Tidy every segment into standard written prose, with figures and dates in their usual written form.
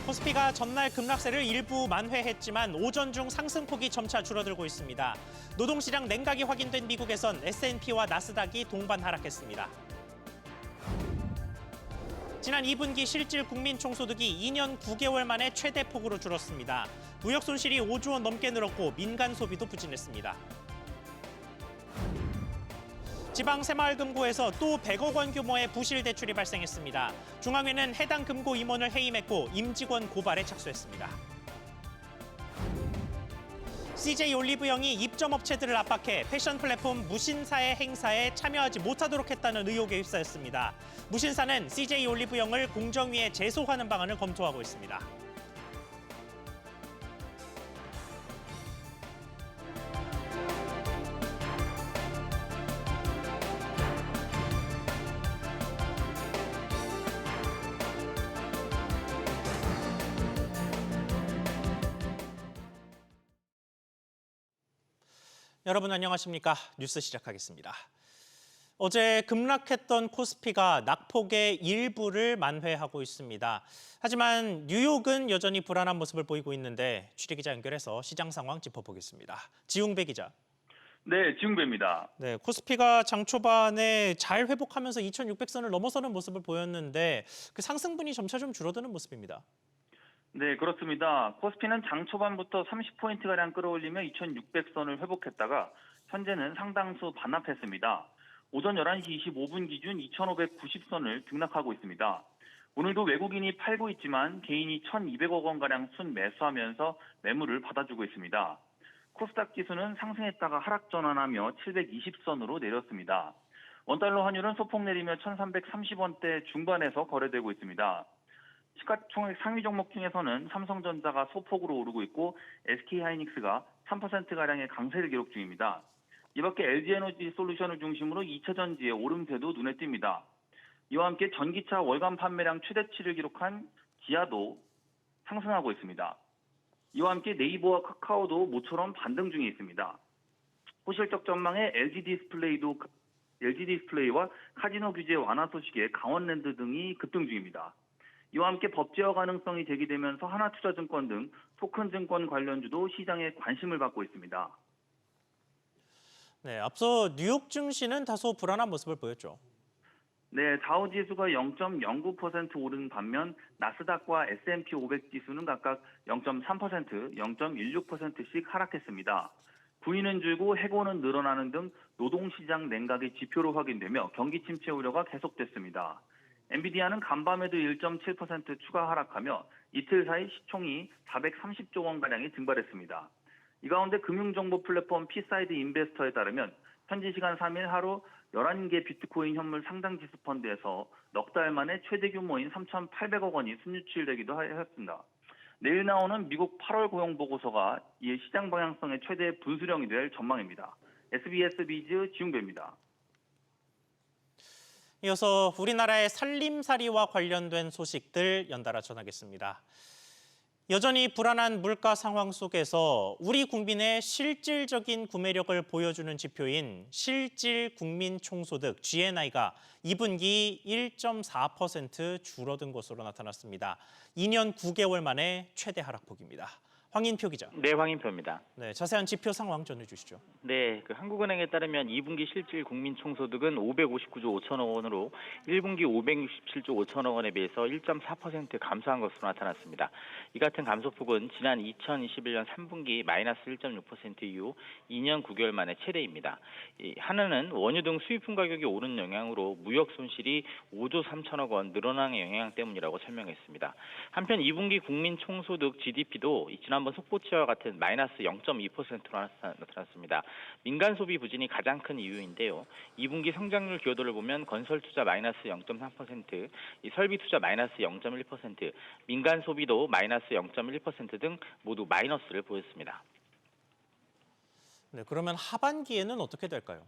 코스피가 전날 급락세를 일부 만회했지만 오전 중 상승폭이 점차 줄어들고 있습니다. 노동시장 냉각이 확인된 미국에선 S&P와 나스닥이 동반 하락했습니다. 지난 2분기 실질 국민 총소득이 2년 9개월 만에 최대 폭으로 줄었습니다. 무역 손실이 5조 원 넘게 늘었고 민간 소비도 부진했습니다. 지방 새마을금고에서 또 100억 원 규모의 부실 대출이 발생했습니다. 중앙회는 해당 금고 임원을 해임했고 임직원 고발에 착수했습니다. CJ 올리브영이 입점업체들을 압박해 패션 플랫폼 무신사의 행사에 참여하지 못하도록 했다는 의혹에 휩싸였습니다. 무신사는 CJ 올리브영을 공정위에 제소하는 방안을 검토하고 있습니다. 여러분 안녕하십니까? 뉴스 시작하겠습니다. 어제 급락했던 코스피가 낙폭의 일부를 만회하고 있습니다. 하지만 뉴욕은 여전히 불안한 모습을 보이고 있는데 취재기자 연결해서 시장 상황 짚어보겠습니다. 지웅배 기자. 네, 지웅배입니다. 네, 코스피가 장 초반에 잘 회복하면서 2,600선을 넘어서는 모습을 보였는데 그 상승분이 점차 좀 줄어드는 모습입니다. 네, 그렇습니다. 코스피는 장 초반부터 30포인트가량 끌어올리며 2,600선을 회복했다가 현재는 상당수 반납했습니다. 오전 11시 25분 기준 2,590선을 등락하고 있습니다. 오늘도 외국인이 팔고 있지만 개인이 1,200억 원가량 순매수하면서 매물을 받아주고 있습니다. 코스닥 지수는 상승했다가 하락 전환하며 720선으로 내렸습니다. 원달러 환율은 소폭 내리며 1,330원대 중반에서 거래되고 있습니다. 시가총액 상위 종목 중에서는 삼성전자가 소폭으로 오르고 있고 SK하이닉스가 3%가량의 강세를 기록 중입니다. 이 밖에 LG에너지 솔루션을 중심으로 2차 전지의 오름세도 눈에 띕니다. 이와 함께 전기차 월간 판매량 최대치를 기록한 기아도 상승하고 있습니다. 이와 함께 네이버와 카카오도 모처럼 반등 중에 있습니다. 호실적 전망에 LG 디스플레이와 카지노 규제 완화 소식에 강원랜드 등이 급등 중입니다. 이와 함께 법 제어 가능성이 제기되면서 하나투자증권 등 토큰증권 관련주도 시장에 관심을 받고 있습니다. 네, 앞서 뉴욕 증시는 다소 불안한 모습을 보였죠. 네, 다우지수가 0.09% 오른 반면 나스닥과 S&P 500 지수는 각각 0.3%, 0.16%씩 하락했습니다. 구인은 줄고 해고는 늘어나는 등 노동시장 냉각의 지표로 확인되며 경기 침체 우려가 계속됐습니다. 엔비디아는 간밤에도 1.7% 추가 하락하며 이틀 사이 시총이 430조 원가량이 증발했습니다. 이 가운데 금융정보 플랫폼 피사이드 인베스터에 따르면 현지 시간 3일 하루 11개 비트코인 현물 상당 지수 펀드에서 넉 달 만에 최대 규모인 3,800억 원이 순유출되기도 하였습니다. 내일 나오는 미국 8월 고용 보고서가 이에 시장 방향성의 최대 분수령이 될 전망입니다. SBS 비즈 지웅배입니다. 이어서 우리나라의 살림살이와 관련된 소식들 연달아 전하겠습니다. 여전히 불안한 물가 상황 속에서 우리 국민의 실질적인 구매력을 보여주는 지표인 실질 국민 총소득 GNI가 2분기 1.4% 줄어든 것으로 나타났습니다. 2년 9개월 만에 최대 하락폭입니다. 황인표 기자. 네, 황인표입니다. 네, 자세한 지표 상황 전해주시죠. 네, 한국은행에 따르면 2분기 실질 국민 총소득은 559조 5천억 원으로 1분기 567조 5천억 원에 비해서 1.4% 감소한 것으로 나타났습니다. 이 같은 감소폭은 지난 2021년 3분기 마이너스 1.6% 이후 2년 9개월 만에 최대입니다. 하나는 원유 등 수입품 가격이 오른 영향으로 무역 손실이 5조 3천억 원 늘어나는 영향 때문이라고 설명했습니다. 한편 2분기 국민 총소득 GDP도 지난번 속보치와 같은 마이너스 0.2%로 나타났습니다. 민간 소비 부진이 가장 큰 이유인데요. 2분기 성장률 기여도를 보면 건설 투자 마이너스 0.3%, 설비 투자 마이너스 0.1%, 민간 소비도 마이너스 0.1% 등 모두 마이너스를 보였습니다. 네, 그러면 하반기에는 어떻게 될까요?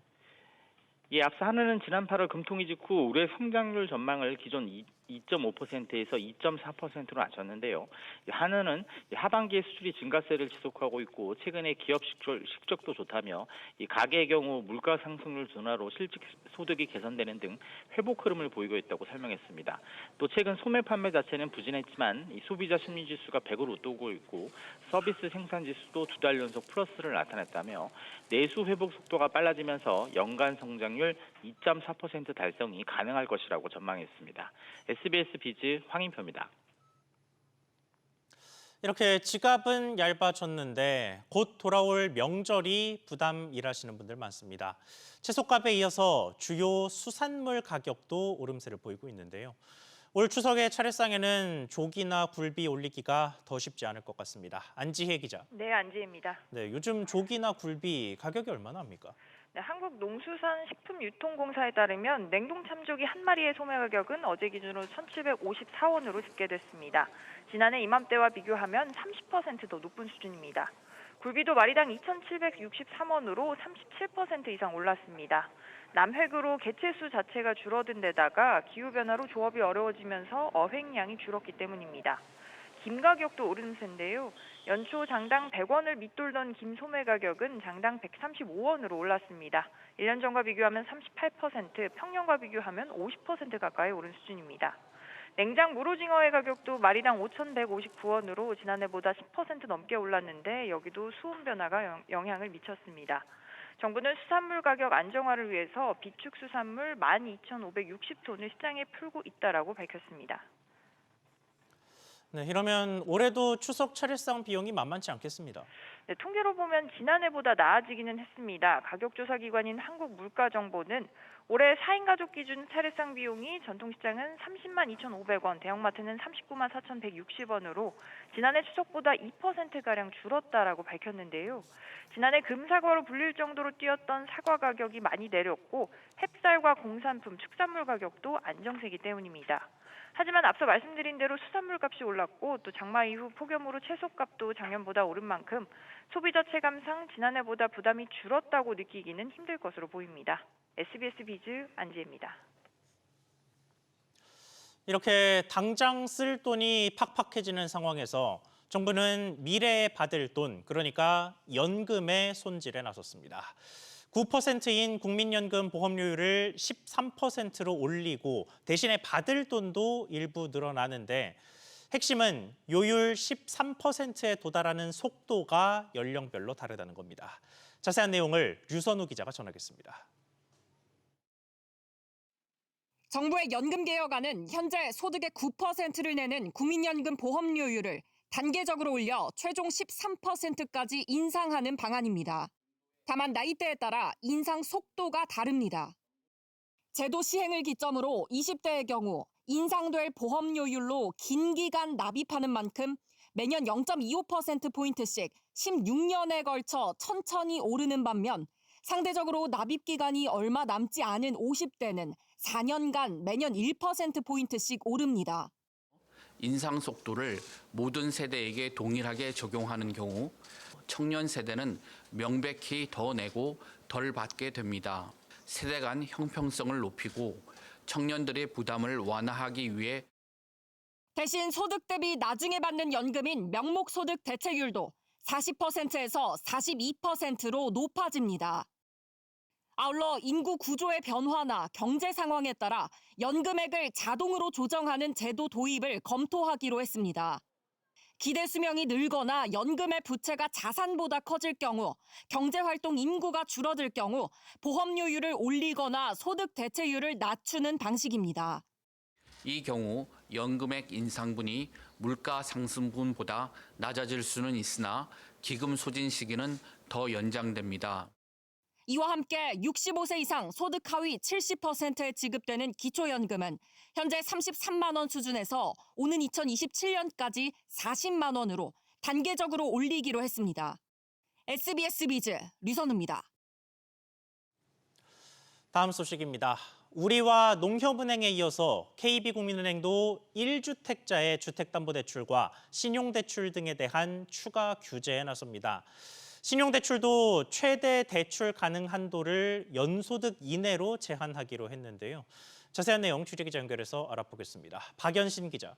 예, 앞서 한은은 지난 8월 금통 이직 후 올해 성장률 전망을 기존 2.5%에서 2.4%로 낮췄는데요. 한은은 하반기에 수출이 증가세를 지속하고 있고 최근에 기업 실적도 좋다며 이 가계의 경우 물가 상승률 둔화로 실질 소득이 개선되는 등 회복 흐름을 보이고 있다고 설명했습니다. 또 최근 소매 판매 자체는 부진했지만 이 소비자 심리 지수가 100을 웃도고 있고 서비스 생산 지수도 2달 연속 플러스를 나타냈다며 내수 회복 속도가 빨라지면서 연간 성장률 2.4% 달성이 가능할 것이라고 전망했습니다. SBS 비즈 황인표입니다. 이렇게 지갑은 얇아졌는데 곧 돌아올 명절이 부담이라시는 분들 많습니다. 채소값에 이어서 주요 수산물 가격도 오름세를 보이고 있는데요. 올 추석의 차례상에는 조기나 굴비 올리기가 더 쉽지 않을 것 같습니다. 안지혜 기자. 네, 안지혜입니다. 네, 요즘 조기나 굴비 가격이 얼마나 합니까? 네, 한국농수산식품유통공사에 따르면 냉동 참조기 한 마리의 소매 가격은 어제 기준으로 1,754원으로 집계됐습니다. 지난해 이맘때와 비교하면 30% 더 높은 수준입니다. 굴비도 마리당 2,763원으로 37% 이상 올랐습니다. 남획으로 개체수 자체가 줄어든 데다가 기후변화로 조업이 어려워지면서 어획량이 줄었기 때문입니다. 김 가격도 오름세인데요. 연초 장당 100원을 밑돌던 김 소매 가격은 장당 135원으로 올랐습니다. 1년 전과 비교하면 38%, 평년과 비교하면 50% 가까이 오른 수준입니다. 냉장 무로징어의 가격도 마리당 5,159원으로 지난해보다 10% 넘게 올랐는데 여기도 수온 변화가 영향을 미쳤습니다. 정부는 수산물 가격 안정화를 위해서 비축 수산물 12,560톤을 시장에 풀고 있다라고 밝혔습니다. 네, 이러면 올해도 추석 차례상 비용이 만만치 않겠습니다. 네, 통계로 보면 지난해보다 나아지기는 했습니다. 가격조사기관인 한국물가정보는 올해 4인 가족 기준 차례상 비용이 전통시장은 30만 2,500원, 대형마트는 39만 4,160원으로 지난해 추석보다 2%가량 줄었다라고 밝혔는데요. 지난해 금사과로 불릴 정도로 뛰었던 사과 가격이 많이 내렸고 햅쌀과 공산품, 축산물 가격도 안정세기 때문입니다. 하지만 앞서 말씀드린 대로 수산물 값이 올랐고 또 장마 이후 폭염으로 채소값도 작년보다 오른 만큼 소비자 체감상 지난해보다 부담이 줄었다고 느끼기는 힘들 것으로 보입니다. SBS 비즈 안지혜입니다. 이렇게 당장 쓸 돈이 팍팍해지는 상황에서 정부는 미래에 받을 돈, 그러니까 연금의 손질에 나섰습니다. 9%인 국민연금 보험료율을 13%로 올리고 대신에 받을 돈도 일부 늘어나는데 핵심은 요율 13%에 도달하는 속도가 연령별로 다르다는 겁니다. 자세한 내용을 류선우 기자가 전하겠습니다. 정부의 연금 개혁안은 현재 소득의 9%를 내는 국민연금 보험료율을 단계적으로 올려 최종 13%까지 인상하는 방안입니다. 다만 나이대에 따라 인상 속도가 다릅니다. 제도 시행을 기점으로 20대의 경우 인상될 보험료율로 긴 기간 납입하는 만큼 매년 0.25%포인트씩 16년에 걸쳐 천천히 오르는 반면 상대적으로 납입 기간이 얼마 남지 않은 50대는 4년간 매년 1%포인트씩 오릅니다. 인상 속도를 모든 세대에게 동일하게 적용하는 경우 청년 세대는 명백히 더 내고 덜 받게 됩니다. 세대 간 형평성을 높이고 청년들의 부담을 완화하기 위해 대신 소득 대비 나중에 받는 연금인 명목소득 대체율도 40%에서 42%로 높아집니다. 아울러 인구 구조의 변화나 경제 상황에 따라 연금액을 자동으로 조정하는 제도 도입을 검토하기로 했습니다. 기대 수명이 늘거나 연금의 부채가 자산보다 커질 경우, 경제활동 인구가 줄어들 경우 보험료율을 올리거나 소득 대체율을 낮추는 방식입니다. 이 경우 연금액 인상분이 물가 상승분보다 낮아질 수는 있으나 기금 소진 시기는 더 연장됩니다. 이와 함께 65세 이상 소득 하위 70%에 지급되는 기초연금은 현재 33만 원 수준에서 오는 2027년까지 40만 원으로 단계적으로 올리기로 했습니다. SBS 비즈 류선우입니다. 다음 소식입니다. 우리와 농협은행에 이어서 KB국민은행도 1주택자의 주택담보대출과 신용대출 등에 대한 추가 규제에 나섭니다. 신용대출도 최대 대출 가능 한도를 연소득 이내로 제한하기로 했는데요. 자세한 내용 취재기자 연결해서 알아보겠습니다. 박연신 기자.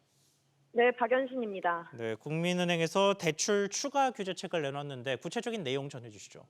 네, 박연신입니다. 네, 국민은행에서 대출 추가 규제책을 내놨는데 구체적인 내용 전해주시죠.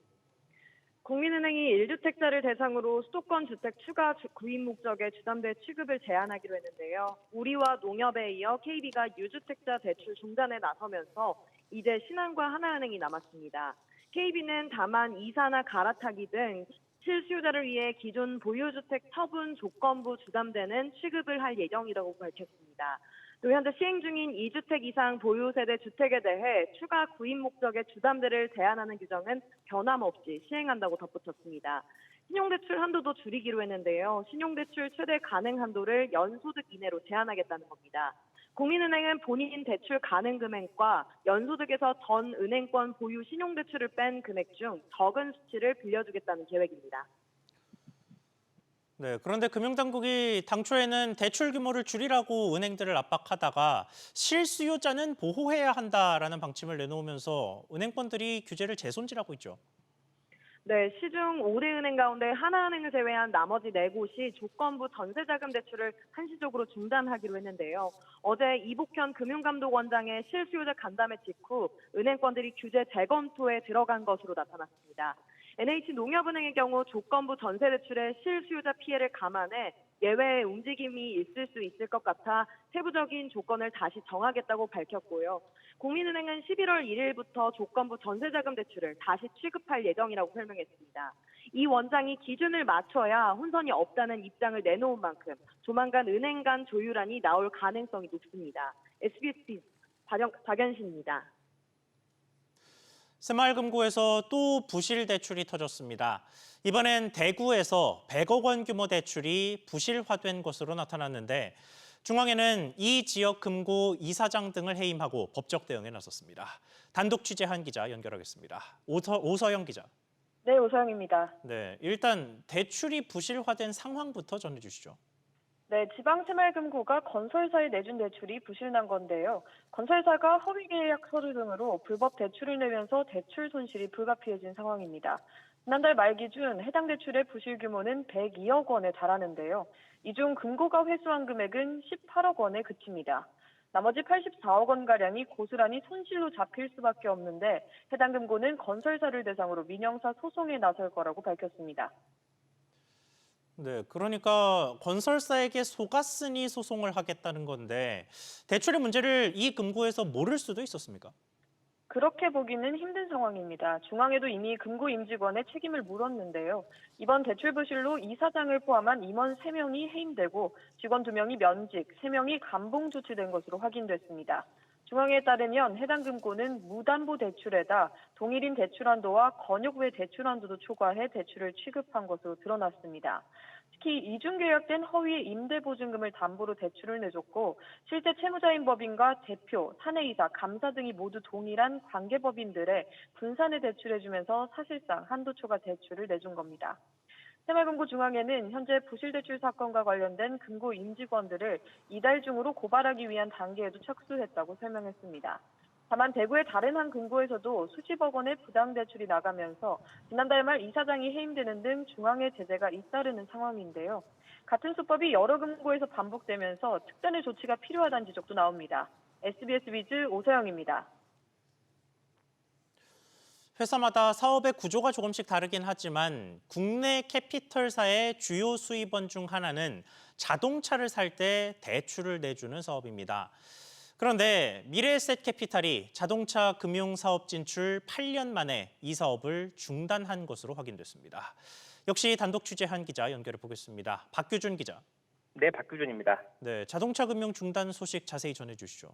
국민은행이 1주택자를 대상으로 수도권 주택 추가 구입 목적의 주담대 취급을 제한하기로 했는데요. 우리와 농협에 이어 KB가 유주택자 대출 중단에 나서면서 이제 신한과 하나은행이 남았습니다. KB는 다만 이사나 갈아타기 등 실수요자를 위해 기존 보유주택 처분 조건부 주담대는 취급을 할 예정이라고 밝혔습니다. 또 현재 시행 중인 2주택 이상 보유세대 주택에 대해 추가 구입 목적의 주담대를 제한하는 규정은 변함없이 시행한다고 덧붙였습니다. 신용대출 한도도 줄이기로 했는데요. 신용대출 최대 가능 한도를 연소득 이내로 제한하겠다는 겁니다. 국민은행은 본인 대출 가능 금액과 연소득에서 전 은행권 보유 신용대출을 뺀 금액 중 적은 수치를 빌려주겠다는 계획입니다. 네, 그런데 금융당국이 당초에는 대출 규모를 줄이라고 은행들을 압박하다가 실수요자는 보호해야 한다라는 방침을 내놓으면서 은행권들이 규제를 재손질하고 있죠. 네, 시중 5대 은행 가운데 하나은행을 제외한 나머지 4곳이 조건부 전세자금 대출을 한시적으로 중단하기로 했는데요. 어제 이복현 금융감독원장의 실수요자 간담회 직후 은행권들이 규제 재검토에 들어간 것으로 나타났습니다. NH농협은행의 경우 조건부 전세대출의 실수요자 피해를 감안해 예외의 움직임이 있을 수 있을 것 같아 세부적인 조건을 다시 정하겠다고 밝혔고요. 국민은행은 11월 1일부터 조건부 전세자금 대출을 다시 취급할 예정이라고 설명했습니다. 이 원장이 기준을 맞춰야 혼선이 없다는 입장을 내놓은 만큼 조만간 은행 간 조율안이 나올 가능성이 높습니다. SBS 박연신입니다. 새마을금고에서 또 부실 대출이 터졌습니다. 이번엔 대구에서 100억 원 규모 대출이 부실화된 것으로 나타났는데 중앙에는 이 지역 금고 이사장 등을 해임하고 법적 대응에 나섰습니다. 단독 취재한 기자 연결하겠습니다. 오서영 기자. 네, 오서영입니다. 네, 일단 대출이 부실화된 상황부터 전해주시죠. 네, 지방새마을금고가 건설사에 내준 대출이 부실난 건데요. 건설사가 허위계약 서류 등으로 불법 대출을 내면서 대출 손실이 불가피해진 상황입니다. 지난달 말 기준 해당 대출의 부실 규모는 102억 원에 달하는데요. 이 중 금고가 회수한 금액은 18억 원에 그칩니다. 나머지 84억 원가량이 고스란히 손실로 잡힐 수밖에 없는데 해당 금고는 건설사를 대상으로 민형사 소송에 나설 거라고 밝혔습니다. 네, 그러니까 건설사에게 속았으니 소송을 하겠다는 건데 대출의 문제를 이 금고에서 모를 수도 있었습니까? 그렇게 보기는 힘든 상황입니다. 중앙에도 이미 금고 임직원의 책임을 물었는데요. 이번 대출 부실로 이사장을 포함한 임원 3명이 해임되고 직원 2명이 면직, 3명이 감봉 조치된 것으로 확인됐습니다. 중앙에 따르면 해당 금고는 무담보 대출에다 동일인 대출한도와 권역 외 대출한도도 초과해 대출을 취급한 것으로 드러났습니다. 특히 이중계약된 허위 임대보증금을 담보로 대출을 내줬고 실제 채무자인 법인과 대표, 사내이사, 감사 등이 모두 동일한 관계법인들의 분산에 대출해주면서 사실상 한도 초과 대출을 내준 겁니다. 새마을금고 중앙에는 현재 부실대출 사건과 관련된 금고 임직원들을 이달 중으로 고발하기 위한 단계에도 착수했다고 설명했습니다. 다만 대구의 다른 한 금고에서도 수십억 원의 부당대출이 나가면서 지난달 말 이사장이 해임되는 등 중앙의 제재가 잇따르는 상황인데요. 같은 수법이 여러 금고에서 반복되면서 특단의 조치가 필요하다는 지적도 나옵니다. SBS 위즈 오서영입니다. 회사마다 사업의 구조가 조금씩 다르긴 하지만 국내 캐피털사의 주요 수입원 중 하나는 자동차를 살 때 대출을 내주는 사업입니다. 그런데 미래에셋캐피탈이 자동차 금융사업 진출 8년 만에 이 사업을 중단한 것으로 확인됐습니다. 역시 단독 취재한 기자 연결해 보겠습니다. 박규준 기자. 네, 박규준입니다. 네, 자동차 금융 중단 소식 자세히 전해주시죠.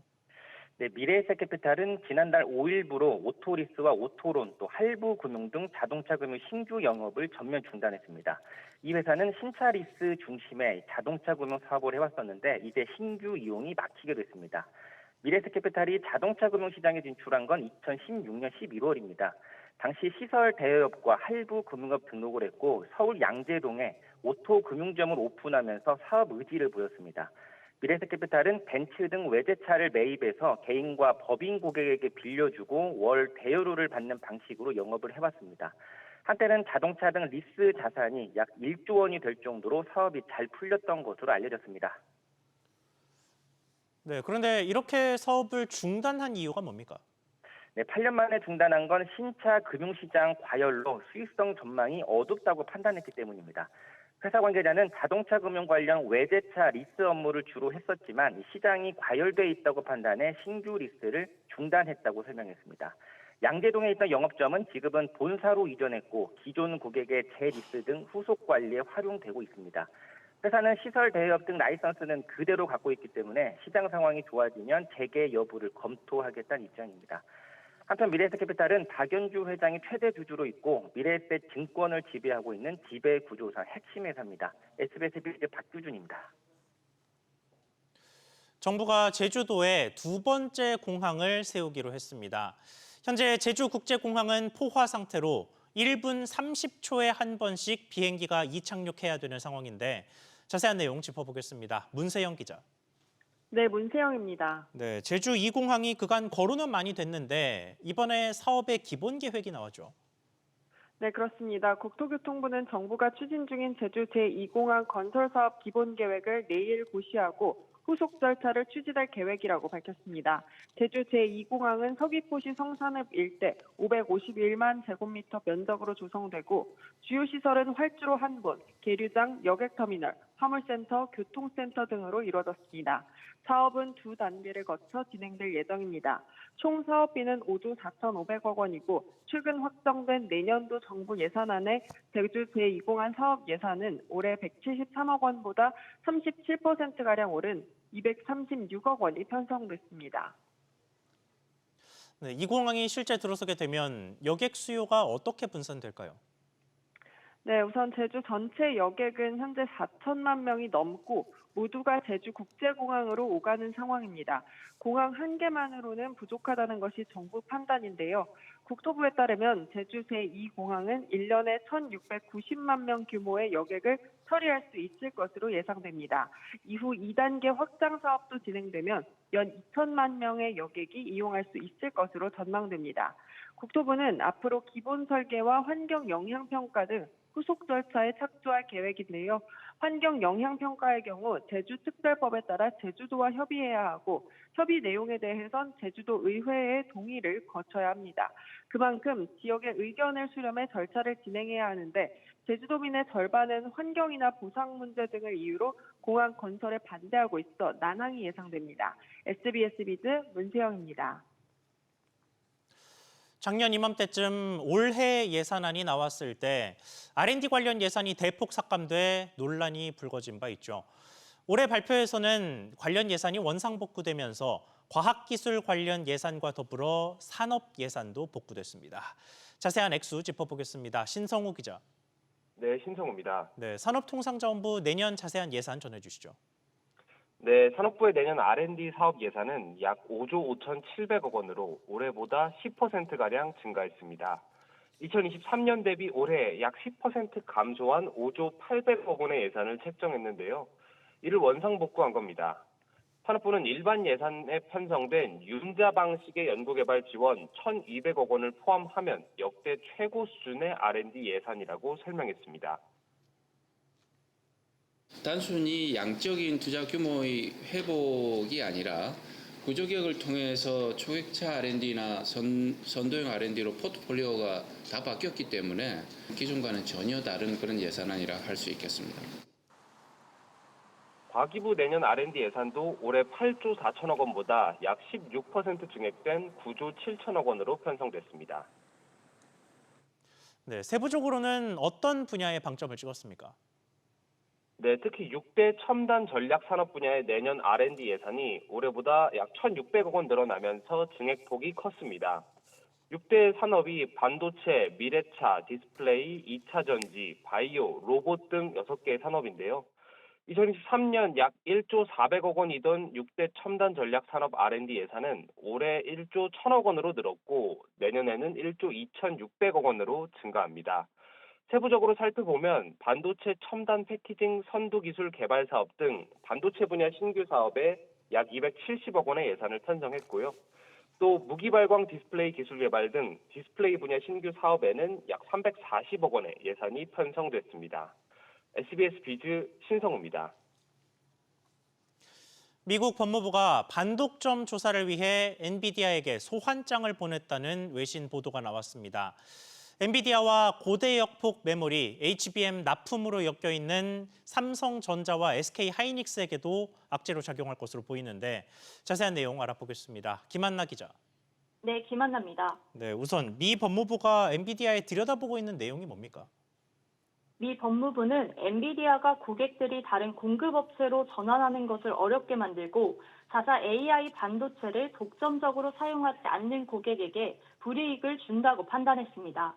네, 미래에셋캐피탈은 지난달 5일부로 오토리스와 오토론, 또 할부금융 등 자동차 금융 신규 영업을 전면 중단했습니다. 이 회사는 신차 리스 중심의 자동차 금융 사업을 해왔었는데 이제 신규 이용이 막히게 됐습니다. 미래에셋캐피탈이 자동차 금융 시장에 진출한 건 2016년 11월입니다. 당시 시설 대여업과 할부금융업 등록을 했고 서울 양재동에 오토금융점을 오픈하면서 사업 의지를 보였습니다. 미래에셋캐피탈은 벤츠 등 외제차를 매입해서 개인과 법인 고객에게 빌려주고 월 대여료를 받는 방식으로 영업을 해왔습니다. 한때는 자동차 등 리스 자산이 약 1조 원이 될 정도로 사업이 잘 풀렸던 것으로 알려졌습니다. 네, 그런데 이렇게 사업을 중단한 이유가 뭡니까? 네, 8년 만에 중단한 건 신차 금융시장 과열로 수익성 전망이 어둡다고 판단했기 때문입니다. 회사 관계자는 자동차 금융 관련 외제차 리스 업무를 주로 했었지만 시장이 과열돼 있다고 판단해 신규 리스를 중단했다고 설명했습니다. 양재동에 있던 영업점은 지금은 본사로 이전했고 기존 고객의 재리스 등 후속 관리에 활용되고 있습니다. 회사는 시설 대여업 등 라이선스는 그대로 갖고 있기 때문에 시장 상황이 좋아지면 재개 여부를 검토하겠다는 입장입니다. 한편 미래에셋캐피탈은 박연주 회장이 최대 주주로 있고 미래에셋 증권을 지배하고 있는 지배구조사 핵심 회사입니다. SBS BJ 박규준입니다. 정부가 제주도에 두 번째 공항을 세우기로 했습니다. 현재 제주국제공항은 포화 상태로 1분 30초에 한 번씩 비행기가 이착륙해야 되는 상황인데 자세한 내용 짚어보겠습니다. 문세영 기자. 네, 문세영입니다. 네, 제주 2공항이 그간 거론은 많이 됐는데 이번에 사업의 기본 계획이 나왔죠. 네, 그렇습니다. 국토교통부는 정부가 추진 중인 제주 제2공항 건설 사업 기본 계획을 내일 고시하고 후속 절차를 추진할 계획이라고 밝혔습니다. 제주 제2공항은 서귀포시 성산읍 일대 551만 제곱미터 면적으로 조성되고 주요 시설은 활주로 1분, 계류장, 여객터미널, 화물센터, 교통센터 등으로 이루어졌습니다. 사업은 두 단계를 거쳐 진행될 예정입니다. 총 사업비는 5조 4,500억 원이고 최근 확정된 내년도 정부 예산안에 제주 제2공항 사업 예산은 올해 173억 원보다 37%가량 오른 236억 원이 편성됐습니다. 네, 이 공항이 실제 들어서게 되면 여객 수요가 어떻게 분산될까요? 네, 우선 제주 전체 여객은 현재 4천만 명이 넘고 모두가 제주국제공항으로 오가는 상황입니다. 공항 한 개만으로는 부족하다는 것이 정부 판단인데요. 국토부에 따르면 제주 제2공항은 1년에 1,690만 명 규모의 여객을 처리할 수 있을 것으로 예상됩니다. 이후 2단계 확장 사업도 진행되면 연 2천만 명의 여객이 이용할 수 있을 것으로 전망됩니다. 국토부는 앞으로 기본 설계와 환경 영향 평가 등 후속 절차에 착수할 계획인데요. 환경 영향 평가의 경우 제주특별법에 따라 제주도와 협의해야 하고 협의 내용에 대해선 제주도 의회의 동의를 거쳐야 합니다. 그만큼 지역의 의견을 수렴해 절차를 진행해야 하는데 제주도민의 절반은 환경이나 보상 문제 등을 이유로 공항 건설에 반대하고 있어 난항이 예상됩니다. SBS 비즈 문세영입니다. 작년 이맘때쯤 올해 예산안이 나왔을 때 R&D 관련 예산이 대폭 삭감돼 논란이 불거진 바 있죠. 올해 발표에서는 관련 예산이 원상복구되면서 과학기술 관련 예산과 더불어 산업 예산도 복구됐습니다. 자세한 액수 짚어보겠습니다. 신성우 기자. 네, 신성우입니다. 네, 산업통상자원부 내년 자세한 예산 전해주시죠. 네, 산업부의 내년 R&D 사업 예산은 약 5조 5,700억 원으로 올해보다 10%가량 증가했습니다. 2023년 대비 올해 약 10% 감소한 5조 800억 원의 예산을 책정했는데요. 이를 원상복구한 겁니다. 산업부는 일반 예산에 편성된 융자 방식의 연구개발 지원 1,200억 원을 포함하면 역대 최고 수준의 R&D 예산이라고 설명했습니다. 단순히 양적인 투자 규모의 회복이 아니라 구조개혁을 통해서 초객차 R&D나 선도형 R&D로 포트폴리오가 다 바뀌었기 때문에 기존과는 전혀 다른 그런 예산안이라 할 수 있겠습니다. 과기부 내년 R&D 예산도 올해 8조 4천억 원보다 약 16% 증액된 9조 7천억 원으로 편성됐습니다. 네, 세부적으로는 어떤 분야에 방점을 찍었습니까? 네, 특히 6대 첨단 전략 산업 분야의 내년 R&D 예산이 올해보다 약 1,600억 원 늘어나면서 증액폭이 컸습니다. 6대 산업이 반도체, 미래차, 디스플레이, 2차 전지, 바이오, 로봇 등 6개의 산업인데요. 2023년 약 1조 400억 원이던 6대 첨단 전략 산업 R&D 예산은 올해 1조 1,000억 원으로 늘었고 내년에는 1조 2,600억 원으로 증가합니다. 세부적으로 살펴보면 반도체 첨단 패키징 선두 기술 개발 사업 등 반도체 분야 신규 사업에 약 270억 원의 예산을 편성했고요. 또 무기 발광 디스플레이 기술 개발 등 디스플레이 분야 신규 사업에는 약 340억 원의 예산이 편성됐습니다. SBS 비즈 신성우입니다. 미국 법무부가 반독점 조사를 위해 엔비디아에게 소환장을 보냈다는 외신 보도가 나왔습니다. 엔비디아와 고대역폭 메모리, HBM 납품으로 엮여 있는 삼성전자와 SK하이닉스에게도 악재로 작용할 것으로 보이는데 자세한 내용 알아보겠습니다. 김한나 기자. 네, 김한나입니다. 네, 우선 미 법무부가 엔비디아에 들여다보고 있는 내용이 뭡니까? 미 법무부는 엔비디아가 고객들이 다른 공급업체로 전환하는 것을 어렵게 만들고 자사 AI 반도체를 독점적으로 사용하지 않는 고객에게 불이익을 준다고 판단했습니다.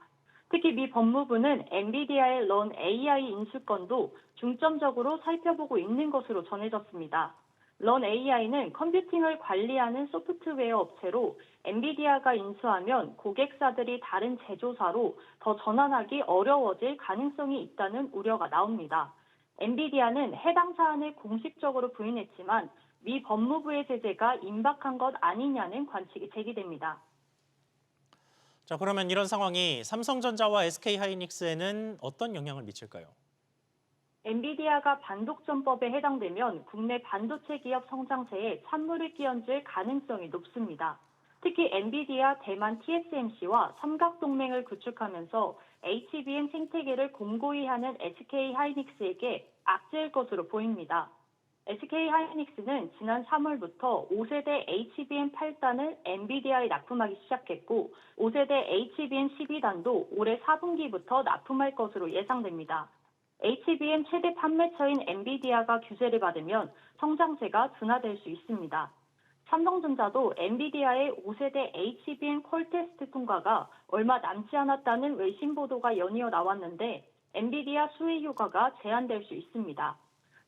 특히 미 법무부는 엔비디아의 런 AI 인수권도 중점적으로 살펴보고 있는 것으로 전해졌습니다. 런 AI는 컴퓨팅을 관리하는 소프트웨어 업체로 엔비디아가 인수하면 고객사들이 다른 제조사로 더 전환하기 어려워질 가능성이 있다는 우려가 나옵니다. 엔비디아는 해당 사안을 공식적으로 부인했지만 미 법무부의 제재가 임박한 것 아니냐는 관측이 제기됩니다. 자, 그러면 이런 상황이 삼성전자와 SK하이닉스에는 어떤 영향을 미칠까요? 엔비디아가 반독점법에 해당되면 국내 반도체 기업 성장세에 찬물을 끼얹을 가능성이 높습니다. 특히 엔비디아 대만 TSMC와 삼각동맹을 구축하면서 HBM 생태계를 공고히 하는 SK하이닉스에게 악재일 것으로 보입니다. SK하이닉스는 지난 3월부터 5세대 HBM 8단을 엔비디아에 납품하기 시작했고 5세대 HBM 12단도 올해 4분기부터 납품할 것으로 예상됩니다. HBM 최대 판매처인 엔비디아가 규제를 받으면 성장세가 둔화될 수 있습니다. 삼성전자도 엔비디아의 5세대 HBM 콜 테스트 통과가 얼마 남지 않았다는 외신 보도가 연이어 나왔는데 엔비디아 수혜 효과가 제한될 수 있습니다.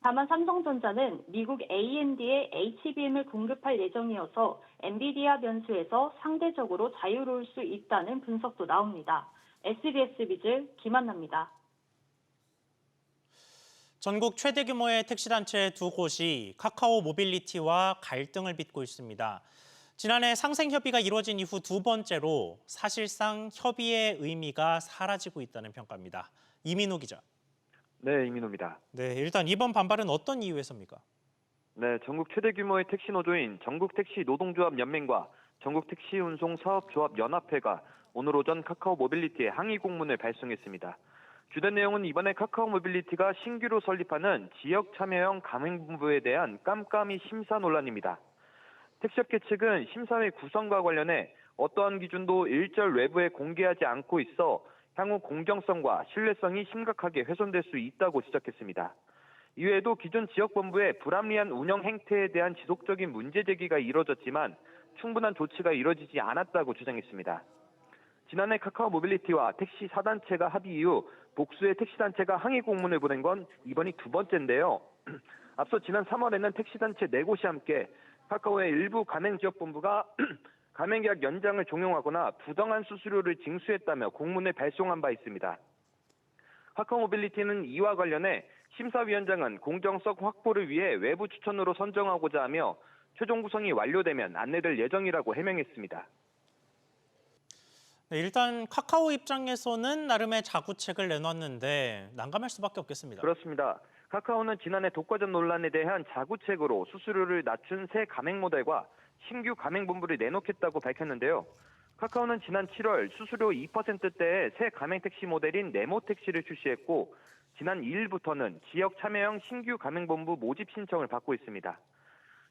다만 삼성전자는 미국 AMD에 HBM을 공급할 예정이어서 엔비디아 변수에서 상대적으로 자유로울 수 있다는 분석도 나옵니다. SBS 비즈 김한나입니다. 전국 최대 규모의 택시단체 두 곳이 카카오 모빌리티와 갈등을 빚고 있습니다. 지난해 상생협의가 이루어진 이후 두 번째로 사실상 협의의 의미가 사라지고 있다는 평가입니다. 이민호 기자. 네, 이민호입니다. 네, 일단 이번 반발은 어떤 이유에서입니까? 네, 전국 최대 규모의 택시 노조인 전국택시노동조합연맹과 전국택시운송사업조합연합회가 오늘 오전 카카오 모빌리티에 항의 공문을 발송했습니다. 주된 내용은 이번에 카카오 모빌리티가 신규로 설립하는 지역 참여형 가맹본부에 대한 깜깜이 심사 논란입니다. 택시업계 측은 심사회 구성과 관련해 어떠한 기준도 일절 외부에 공개하지 않고 있어 향후 공정성과 신뢰성이 심각하게 훼손될 수 있다고 지적했습니다. 이외에도 기존 지역본부의 불합리한 운영 행태에 대한 지속적인 문제 제기가 이뤄졌지만 충분한 조치가 이뤄지지 않았다고 주장했습니다. 지난해 카카오 모빌리티와 택시 4단체가 합의 이후 복수의 택시단체가 항의 공문을 보낸 건 이번이 두 번째인데요. 앞서 지난 3월에는 택시단체 4곳이 함께 카카오의 일부 가맹지역본부가 가맹계약 연장을 종용하거나 부당한 수수료를 징수했다며 공문을 발송한 바 있습니다. 카카오 모빌리티는 이와 관련해 심사위원장은 공정성 확보를 위해 외부 추천으로 선정하고자 하며 최종 구성이 완료되면 안내될 예정이라고 해명했습니다. 네, 일단 카카오 입장에서는 나름의 자구책을 내놨는데 난감할 수밖에 없겠습니다. 그렇습니다. 카카오는 지난해 독과점 논란에 대한 자구책으로 수수료를 낮춘 새 가맹 모델과 신규 가맹본부를 내놓겠다고 밝혔는데요. 카카오는 지난 7월 수수료 2%대의 새 가맹 택시 모델인 네모 택시를 출시했고 지난 2일부터는 지역 참여형 신규 가맹본부 모집 신청을 받고 있습니다.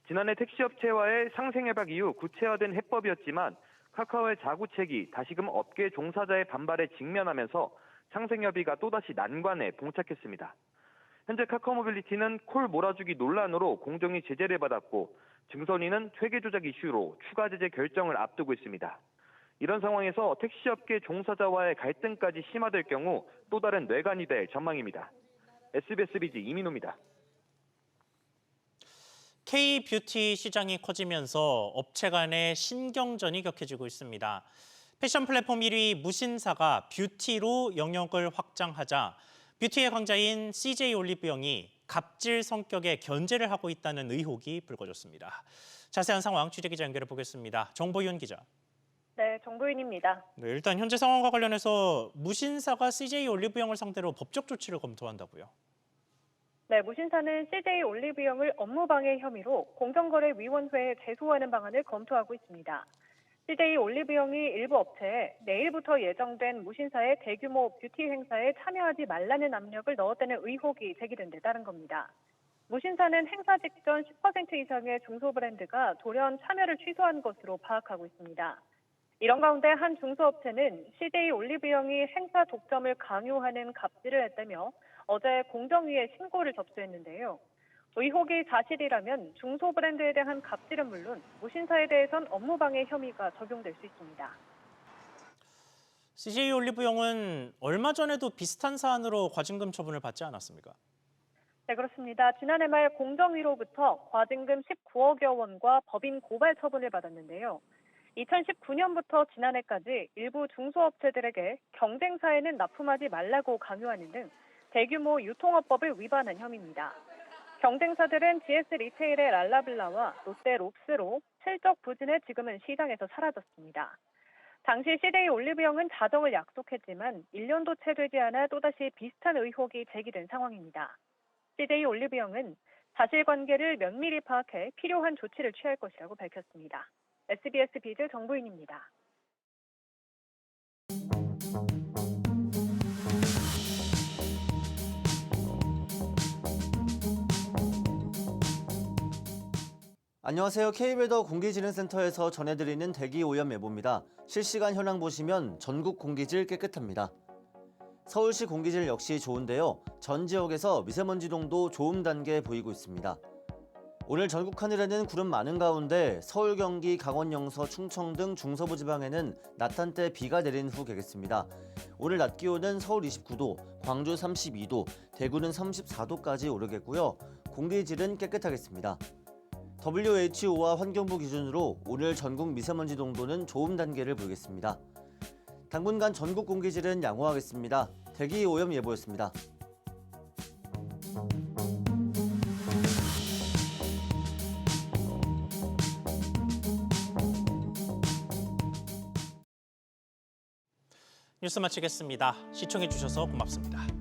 지난해 택시업체와의 상생협약 이후 구체화된 해법이었지만 카카오의 자구책이 다시금 업계 종사자의 반발에 직면하면서 상생협의가 또다시 난관에 봉착했습니다. 현재 카카오 모빌리티는 콜 몰아주기 논란으로 공정위 제재를 받았고 증선위는 회계 조작 이슈로 추가 제재 결정을 앞두고 있습니다. 이런 상황에서 택시업계 종사자와의 갈등까지 심화될 경우 또 다른 뇌관이 될 전망입니다. SBS 비즈 이민호입니다. K-뷰티 시장이 커지면서 업체 간의 신경전이 격해지고 있습니다. 패션 플랫폼 1위 무신사가 뷰티로 영역을 확장하자 뷰티의 강자인 CJ 올리브영이 갑질 성격의 견제를 하고 있다는 의혹이 불거졌습니다. 자세한 상황 취재기자 연결해 보겠습니다. 정보윤 기자. 네, 정보윤입니다. 네, 일단 현재 상황과 관련해서 무신사가 CJ 올리브영을 상대로 법적 조치를 검토한다고요? 네, 무신사는 CJ 올리브영을 업무방해 혐의로 공정거래위원회에 제소하는 방안을 검토하고 있습니다. CJ 올리브영이 일부 업체에 내일부터 예정된 무신사의 대규모 뷰티 행사에 참여하지 말라는 압력을 넣었다는 의혹이 제기된 데 따른 겁니다. 무신사는 행사 직전 10% 이상의 중소브랜드가 돌연 참여를 취소한 것으로 파악하고 있습니다. 이런 가운데 한 중소업체는 CJ 올리브영이 행사 독점을 강요하는 갑질을 했다며 어제 공정위에 신고를 접수했는데요. 의혹이 사실이라면 중소브랜드에 대한 갑질은 물론 무신사에 대해선 업무방해 혐의가 적용될 수 있습니다. CJ 올리브영은 얼마 전에도 비슷한 사안으로 과징금 처분을 받지 않았습니까? 네, 그렇습니다. 지난해 말 공정위로부터 과징금 19억여 원과 법인 고발 처분을 받았는데요. 2019년부터 지난해까지 일부 중소업체들에게 경쟁사에는 납품하지 말라고 강요하는 등 대규모 유통업법을 위반한 혐의입니다. 경쟁사들은 GS 리테일의 랄라블라와 롯데 롭스로 실적 부진해 지금은 시장에서 사라졌습니다. 당시 CJ 올리브영은 자정을 약속했지만 1년도 채 되지 않아 또다시 비슷한 의혹이 제기된 상황입니다. CJ 올리브영은 사실관계를 면밀히 파악해 필요한 조치를 취할 것이라고 밝혔습니다. SBS 비즈 정보윤입니다. 안녕하세요. K웨더 공기질환센터에서 전해드리는 대기 오염 예보입니다. 실시간 현황 보시면 전국 공기질 깨끗합니다. 서울시 공기질 역시 좋은데요. 전 지역에서 미세먼지 농도 좋음 단계 보이고 있습니다. 오늘 전국 하늘에는 구름 많은 가운데 서울, 경기, 강원, 영서, 충청 등 중서부 지방에는 낮 한때 비가 내린 후 개겠습니다. 오늘 낮 기온은 서울 29도, 광주 32도, 대구는 34도까지 오르겠고요. 공기질은 깨끗하겠습니다. WHO와 환경부 기준으로 오늘 전국 미세먼지 농도는 좋음 단계를 보이겠습니다. 당분간 전국 공기질은 양호하겠습니다. 대기 오염 예보였습니다. 뉴스 마치겠습니다. 시청해 주셔서 고맙습니다.